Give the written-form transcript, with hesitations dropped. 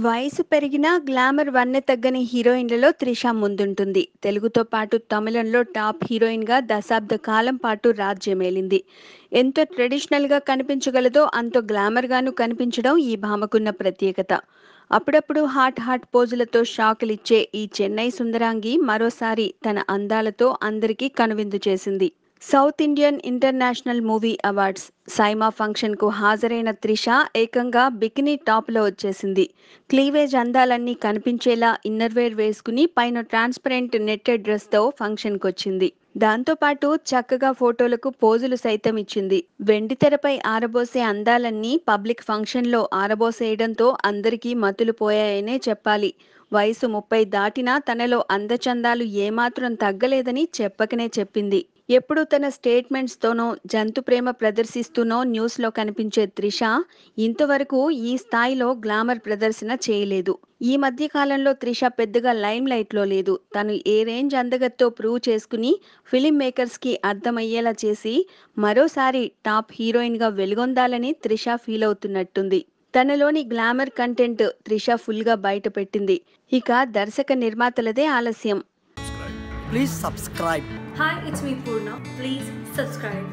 వయసు పెరిగినా గ్లామర్ వన్నె తగ్గని హీరోయిన్లలో త్రిష ముందుంటుంది. తెలుగుతో పాటు తమిళంలో టాప్ హీరోయిన్గా దశాబ్ద కాలం పాటు రాజ్యమేలింది. ఎంతో ట్రెడిషనల్గా కనిపించగలదో అంతో గ్లామర్గాను కనిపించడం ఈ భామకున్న ప్రత్యేకత. అప్పుడప్పుడు హాట్ హాట్ పోజులతో షాకులిచ్చే ఈ చెన్నై సుందరాంగి మరోసారి తన అందాలతో అందరికీ కనువిందు చేసింది. South Indian International movie awards SIIMA ఫంక్షన్కు హాజరైన త్రిష ఏకంగా బికినీ టాప్లో వచ్చేసింది. క్లీవేజ్ అందాలన్నీ కనిపించేలా ఇన్నర్వేర్ వేసుకుని పైన ట్రాన్స్పరెంట్ నెట్టెడ్ డ్రెస్తో ఫంక్షన్కొచ్చింది. దాంతోపాటు చక్కగా ఫోటోలకు పోజులు సైతం ఇచ్చింది. వెండితెరపై ఆరబోసే అందాలన్నీ పబ్లిక్ ఫంక్షన్లో ఆరబోసేయడంతో అందరికీ మతులు పోయాయనే చెప్పాలి. వయసు 30 దాటినా తనలో అందచందాలు ఏమాత్రం తగ్గలేదని చెప్పకనే చెప్పింది. ఎప్పుడూ తన స్టేట్మెంట్స్తోనో జంతు ప్రేమ ప్రదర్శిస్తూనో న్యూస్లో కనిపించే త్రిష ఇంతవరకు ఈ స్థాయిలో గ్లామర్ ప్రదర్శన చేయలేదు. ఈ మధ్య కాలంలో త్రిష పెద్దగా లైమ్ లైట్లో లేదు. తను ఏ రేంజ్ అందగత్తో ప్రూవ్ చేసుకుని ఫిలిం మేకర్స్కి అర్థమయ్యేలా చేసి మరోసారి టాప్ హీరోయిన్గా వెలుగొందాలని త్రిష ఫీల్ అవుతున్నట్టుంది. తనలోని గ్లామర్ కంటెంట్ త్రిష ఫుల్గా బయట పెట్టింది. ఇక దర్శక నిర్మాతలదే ఆలస్యం. Please subscribe. Hi, it's me Purna. Please subscribe.